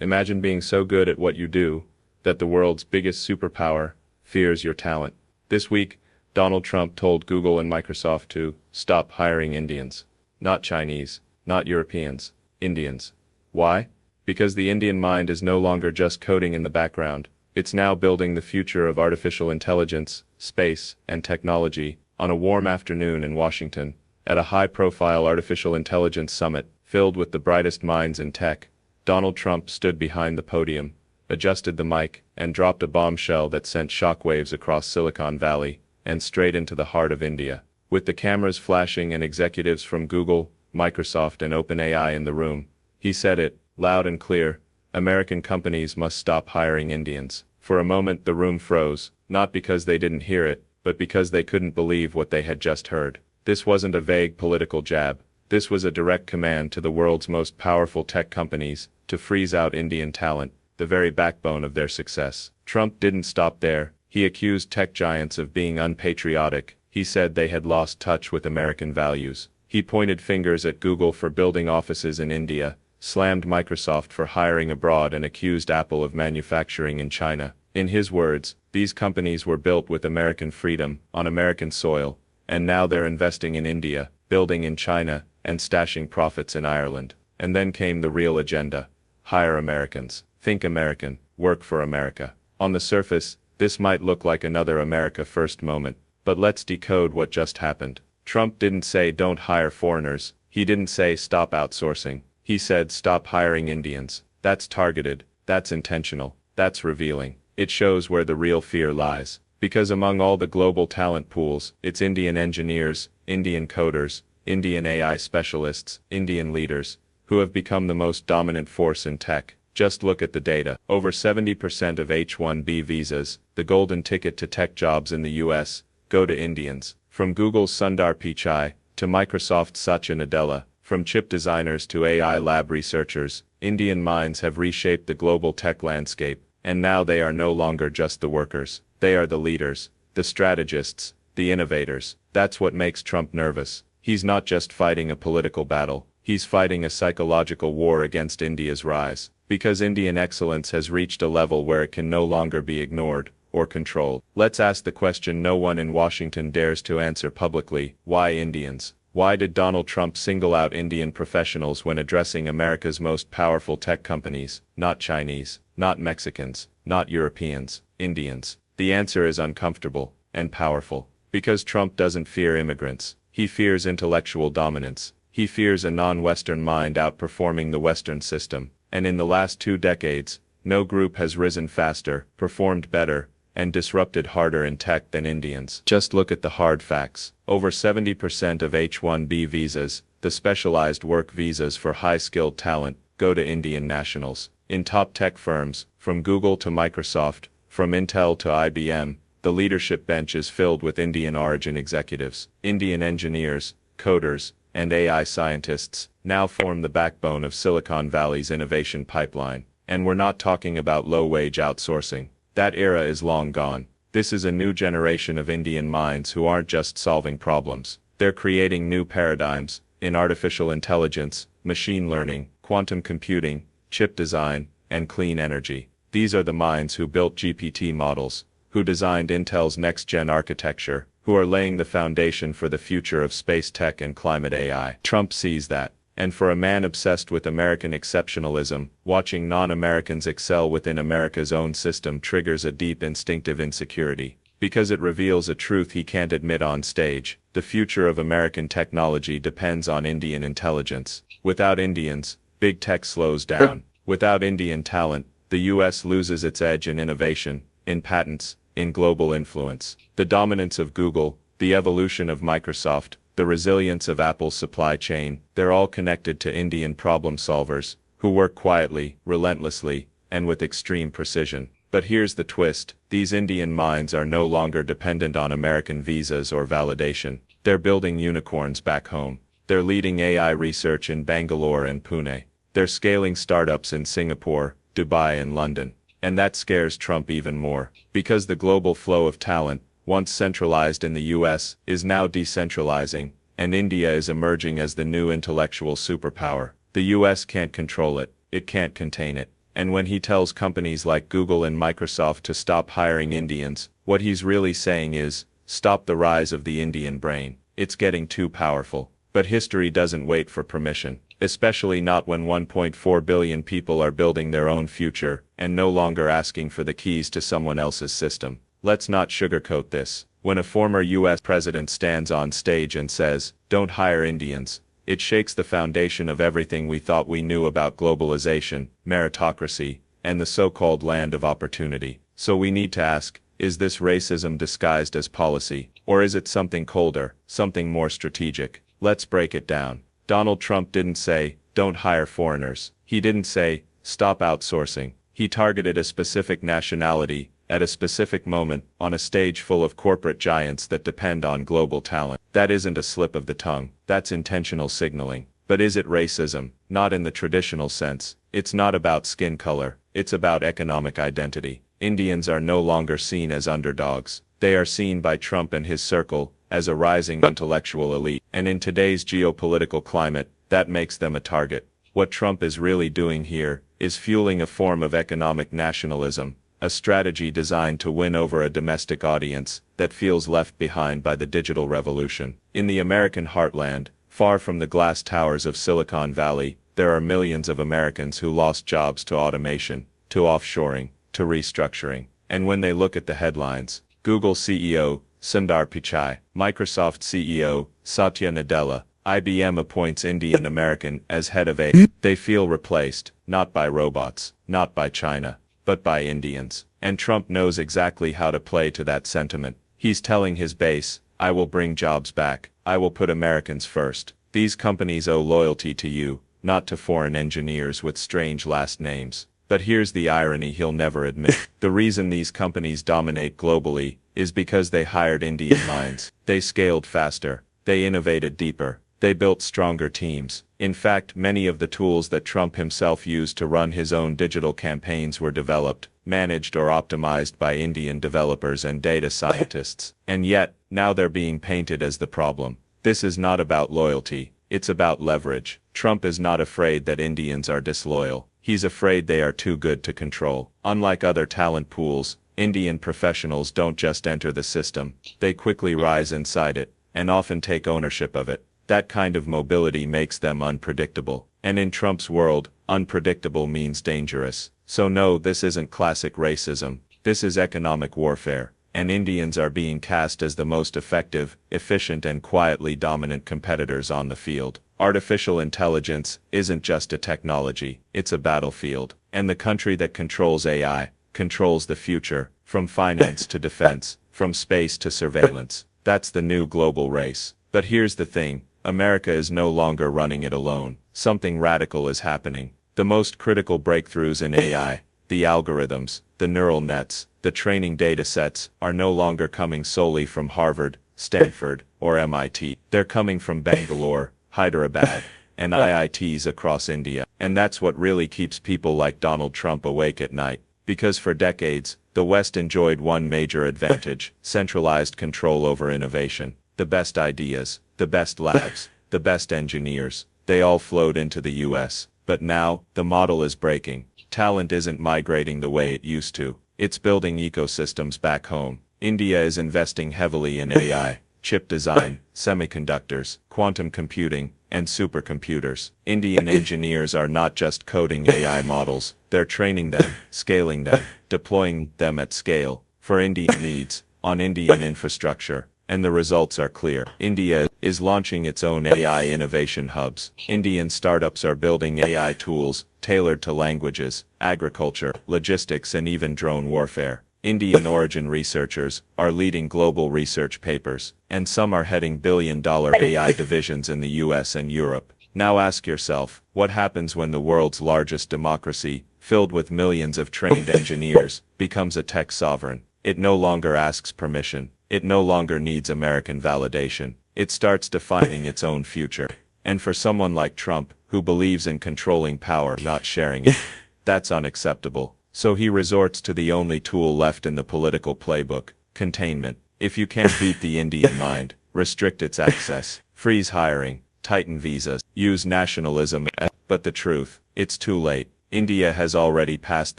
Imagine being so good at what you do that the world's biggest superpower fears your talent. This week, Donald Trump told Google and Microsoft to stop hiring Indians. Not Chinese, not Europeans, Indians. Why? Because the Indian mind is no longer just coding in the background. It's now building the future of artificial intelligence, space, and technology. On a warm afternoon in Washington, at a high-profile artificial intelligence summit filled with the brightest minds in tech, Donald Trump stood behind the podium, adjusted the mic, and dropped a bombshell that sent shockwaves across Silicon Valley and straight into the heart of India. With the cameras flashing and executives from Google, Microsoft, and OpenAI in the room, he said it, loud and clear: American companies must stop hiring Indians. For a moment the room froze, not because they didn't hear it, but because they couldn't believe what they had just heard. This wasn't a vague political jab. This was a direct command to the world's most powerful tech companies to freeze out Indian talent, the very backbone of their success. Trump didn't stop there. He accused tech giants of being unpatriotic. He said they had lost touch with American values. He pointed fingers at Google for building offices in India, slammed Microsoft for hiring abroad, and accused Apple of manufacturing in China. In his words, these companies were built with American freedom, on American soil, and now they're investing in India, building in China, and stashing profits in Ireland. And then came the real agenda: hire Americans, think American, work for America. On the surface, this might look like another America First moment, but let's decode what just happened. Trump didn't say don't hire foreigners. He didn't say stop outsourcing. He said stop hiring Indians. That's targeted, that's intentional, that's revealing. It shows where the real fear lies. Because among all the global talent pools, it's Indian engineers, Indian coders, Indian AI specialists, Indian leaders, who have become the most dominant force in tech. Just look at the data. Over 70% of H-1B visas, the golden ticket to tech jobs in the US, go to Indians. From Google's Sundar Pichai, to Microsoft's Satya Nadella, from chip designers to AI lab researchers, Indian minds have reshaped the global tech landscape, and now they are no longer just the workers. They are the leaders, the strategists, the innovators. That's what makes Trump nervous. He's not just fighting a political battle, he's fighting a psychological war against India's rise. Because Indian excellence has reached a level where it can no longer be ignored or controlled. Let's ask the question no one in Washington dares to answer publicly: why Indians? Why did Donald Trump single out Indian professionals when addressing America's most powerful tech companies? Not Chinese, not Mexicans, not Europeans, Indians. The answer is uncomfortable and powerful. Because Trump doesn't fear immigrants. He fears intellectual dominance. He fears a non-Western mind outperforming the Western system. And in the last 2 decades, no group has risen faster, performed better, and disrupted harder in tech than Indians. Just look at the hard facts. Over 70% of H-1B visas, the specialized work visas for high-skilled talent, go to Indian nationals. In top tech firms, from Google to Microsoft, from Intel to IBM, the leadership bench is filled with Indian-origin executives. Indian engineers, coders, and AI scientists now form the backbone of Silicon Valley's innovation pipeline. And we're not talking about low-wage outsourcing. That era is long gone. This is a new generation of Indian minds who aren't just solving problems. They're creating new paradigms in artificial intelligence, machine learning, quantum computing, chip design, and clean energy. These are the minds who built GPT models, who designed Intel's next-gen architecture, who are laying the foundation for the future of space tech and climate AI. Trump sees that. And for a man obsessed with American exceptionalism, watching non-Americans excel within America's own system triggers a deep instinctive insecurity. Because it reveals a truth he can't admit on stage. The future of American technology depends on Indian intelligence. Without Indians, big tech slows down. Without Indian talent, the US loses its edge in innovation, in patents, in global influence. The dominance of Google, the evolution of Microsoft, the resilience of Apple's supply chain, they're all connected to Indian problem solvers, who work quietly, relentlessly, and with extreme precision. But here's the twist: these Indian minds are no longer dependent on American visas or validation. They're building unicorns back home. They're leading AI research in Bangalore and Pune. They're scaling startups in Singapore, Dubai, and London. And that scares Trump even more. Because the global flow of talent, once centralized in the US, is now decentralizing, and India is emerging as the new intellectual superpower. The US can't control it, it can't contain it, And when he tells companies like Google and Microsoft to stop hiring Indians, what he's really saying is, stop the rise of the Indian brain. It's getting too powerful. But history doesn't wait for permission, especially not when 1.4 billion people are building their own future and no longer asking for the keys to someone else's system. Let's not sugarcoat this. When a former US president stands on stage and says, "Don't hire Indians," it shakes the foundation of everything we thought we knew about globalization, meritocracy, and the so-called land of opportunity. So we need to ask, is this racism disguised as policy, or is it something colder, something more strategic? Let's break it down. Donald Trump didn't say, "Don't hire foreigners." He didn't say, "Stop outsourcing." He targeted a specific nationality, at a specific moment, on a stage full of corporate giants that depend on global talent. That isn't a slip of the tongue, that's intentional signaling. But is it racism? Not in the traditional sense. It's not about skin color, it's about economic identity. Indians are no longer seen as underdogs. They are seen by Trump and his circle as a rising intellectual elite. And in today's geopolitical climate, that makes them a target. What Trump is really doing here is fueling a form of economic nationalism, a strategy designed to win over a domestic audience that feels left behind by the digital revolution. In the American heartland, far from the glass towers of Silicon Valley, there are millions of Americans who lost jobs to automation, to offshoring, to restructuring. And when they look at the headlines, Google CEO, Sundar Pichai, Microsoft CEO, Satya Nadella, IBM appoints Indian American as head of AI, they feel replaced, not by robots, not by China, but by Indians. And Trump knows exactly how to play to that sentiment. He's telling his base, I will bring jobs back, I will put Americans first. These companies owe loyalty to you, not to foreign engineers with strange last names. But here's the irony he'll never admit. The reason these companies dominate globally is because they hired Indian minds. They scaled faster. They innovated deeper. They built stronger teams. In fact, many of the tools that Trump himself used to run his own digital campaigns were developed, managed or optimized by Indian developers and data scientists. And yet, now they're being painted as the problem. This is not about loyalty. It's about leverage. Trump is not afraid that Indians are disloyal. He's afraid they are too good to control. Unlike other talent pools, Indian professionals don't just enter the system. They quickly rise inside it, and often take ownership of it. That kind of mobility makes them unpredictable. And in Trump's world, unpredictable means dangerous. So no, this isn't classic racism. This is economic warfare. And Indians are being cast as the most effective, efficient and quietly dominant competitors on the field. Artificial intelligence isn't just a technology, it's a battlefield. And the country that controls AI, controls the future, from finance to defense, from space to surveillance. That's the new global race. But here's the thing. America is no longer running it alone. Something radical is happening. The most critical breakthroughs in AI, the algorithms, the neural nets, the training data sets, are no longer coming solely from Harvard, Stanford, or MIT. They're coming from Bangalore, Hyderabad, and IITs across India. And that's what really keeps people like Donald Trump awake at night. Because for decades, the West enjoyed one major advantage: centralized control over innovation. The best ideas, the best labs, the best engineers, they all flowed into the US. But now, the model is breaking. Talent isn't migrating the way it used to. It's building ecosystems back home. India is investing heavily in AI, chip design, semiconductors, quantum computing, and supercomputers. Indian engineers are not just coding AI models, they're training them, scaling them, deploying them at scale, for Indian needs, on Indian infrastructure. And the results are clear. India is launching its own AI innovation hubs. Indian startups are building AI tools, tailored to languages, agriculture, logistics and even drone warfare. Indian origin researchers are leading global research papers, and some are heading billion-dollar AI divisions in the US and Europe. Now ask yourself, what happens when the world's largest democracy, filled with millions of trained engineers, becomes a tech sovereign? It no longer asks permission. It no longer needs American validation. It starts defining its own future. And for someone like Trump, who believes in controlling power, not sharing it, that's unacceptable. So he resorts to the only tool left in the political playbook: containment. If you can't beat the Indian mind, restrict its access, freeze hiring, tighten visas, use nationalism. But the truth, it's too late. India has already passed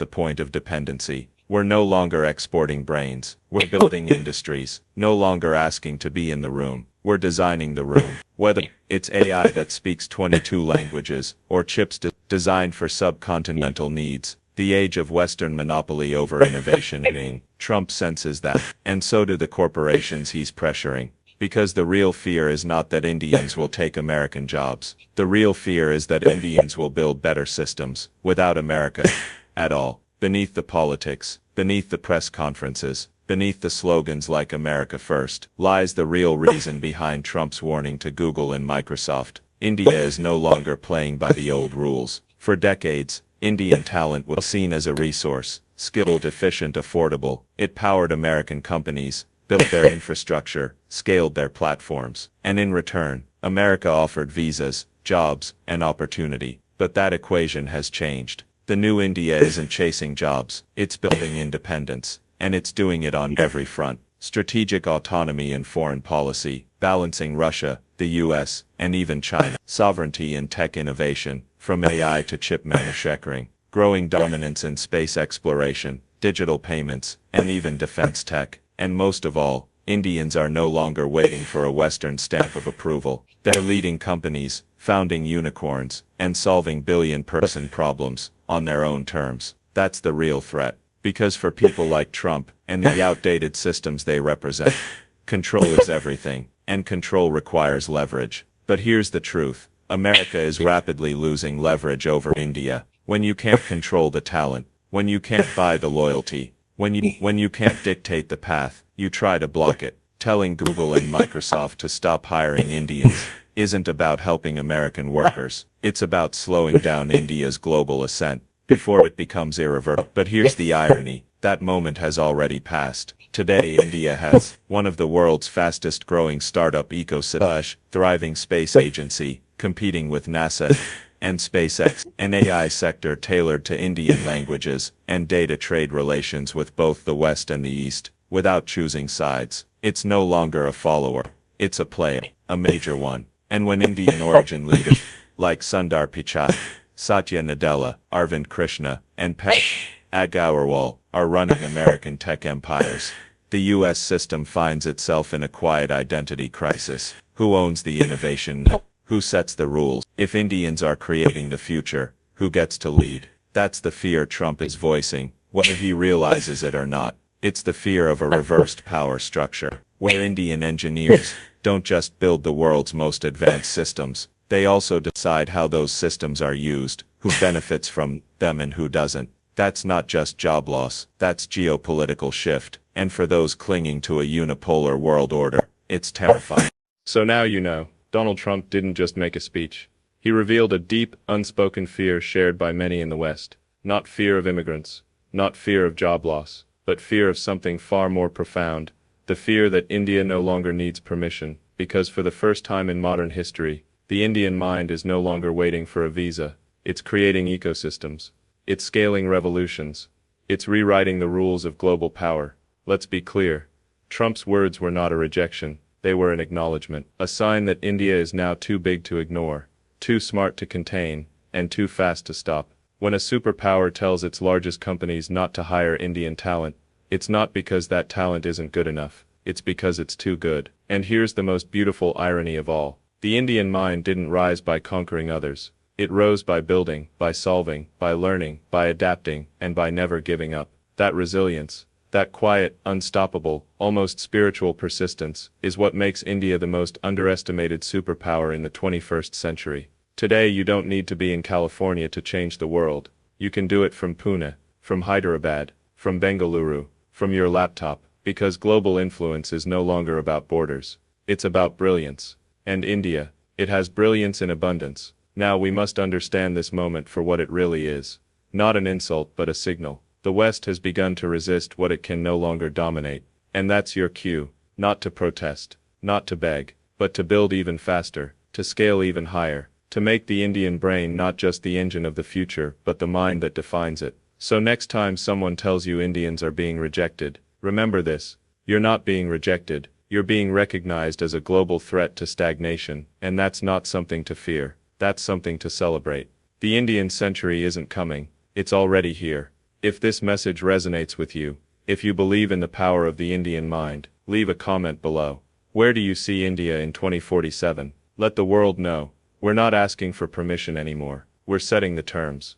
the point of dependency. We're no longer exporting brains. We're building industries, no longer asking to be in the room. We're designing the room. Whether it's AI that speaks 22 languages, or chips designed for subcontinental needs, the age of Western monopoly over innovation is. Trump senses that, and so do the corporations he's pressuring. Because the real fear is not that Indians will take American jobs. The real fear is that Indians will build better systems, without America at all. Beneath the politics, beneath the press conferences, beneath the slogans like America First, lies the real reason behind Trump's warning to Google and Microsoft. India is no longer playing by the old rules. For decades, Indian talent was seen as a resource, skilled, efficient, affordable. It powered American companies, built their infrastructure, scaled their platforms, and in return, America offered visas, jobs, and opportunity. But that equation has changed. The new India isn't chasing jobs, it's building independence, and it's doing it on every front. Strategic autonomy in foreign policy, balancing Russia, the US, and even China. Sovereignty in tech innovation, from AI to chip manufacturing. Growing dominance in space exploration, digital payments, and even defense tech. And most of all, Indians are no longer waiting for a Western stamp of approval. They're leading companies, founding unicorns, and solving billion-person problems on their own terms. That's the real threat. Because for people like Trump and the outdated systems they represent, control is everything, and control requires leverage. But here's the truth. America is rapidly losing leverage over India. When you can't control the talent, when you can't buy the loyalty, when you can't dictate the path, you try to block it. Telling Google and Microsoft to stop hiring Indians isn't about helping American workers. It's about slowing down India's global ascent before it becomes irreversible. But here's the irony. That moment has already passed. Today India has one of the world's fastest growing startup ecosystems, thriving space agency, competing with NASA and SpaceX, an AI sector tailored to Indian languages, and data trade relations with both the West and the East, without choosing sides. It's no longer a follower. It's a player, a major one. And when Indian origin leaders, like Sundar Pichai, Satya Nadella, Arvind Krishna, and Pesh Agarwal, are running American tech empires, the US system finds itself in a quiet identity crisis. Who owns the innovation? Who sets the rules? If Indians are creating the future, who gets to lead? That's the fear Trump is voicing, whether he realizes it or not. It's the fear of a reversed power structure, where Indian engineers don't just build the world's most advanced systems, they also decide how those systems are used, who benefits from them and who doesn't. That's not just job loss, that's geopolitical shift, and for those clinging to a unipolar world order, it's terrifying. So now you know, Donald Trump didn't just make a speech. He revealed a deep, unspoken fear shared by many in the West. Not fear of immigrants, not fear of job loss, but fear of something far more profound. The fear that India no longer needs permission, because for the first time in modern history, the Indian mind is no longer waiting for a visa. It's creating ecosystems. It's scaling revolutions. It's rewriting the rules of global power. Let's be clear. Trump's words were not a rejection. They were an acknowledgement, a sign that India is now too big to ignore, too smart to contain, and too fast to stop. When a superpower tells its largest companies not to hire Indian talent, it's not because that talent isn't good enough, it's because it's too good. And here's the most beautiful irony of all. The Indian mind didn't rise by conquering others. It rose by building, by solving, by learning, by adapting, and by never giving up. That resilience, that quiet, unstoppable, almost spiritual persistence, is what makes India the most underestimated superpower in the 21st century. Today you don't need to be in California to change the world. You can do it from Pune, from Hyderabad, from Bengaluru, from your laptop, because global influence is no longer about borders. It's about brilliance. And India, it has brilliance in abundance. Now we must understand this moment for what it really is. Not an insult but a signal. The West has begun to resist what it can no longer dominate. And that's your cue. Not to protest, not to beg, but to build even faster, to scale even higher, to make the Indian brain not just the engine of the future but the mind that defines it. So next time someone tells you Indians are being rejected, remember this. You're not being rejected, you're being recognized as a global threat to stagnation, and that's not something to fear. That's something to celebrate. The Indian century isn't coming. It's already here. If this message resonates with you, if you believe in the power of the Indian mind, leave a comment below. Where do you see India in 2047? Let the world know. We're not asking for permission anymore. We're setting the terms.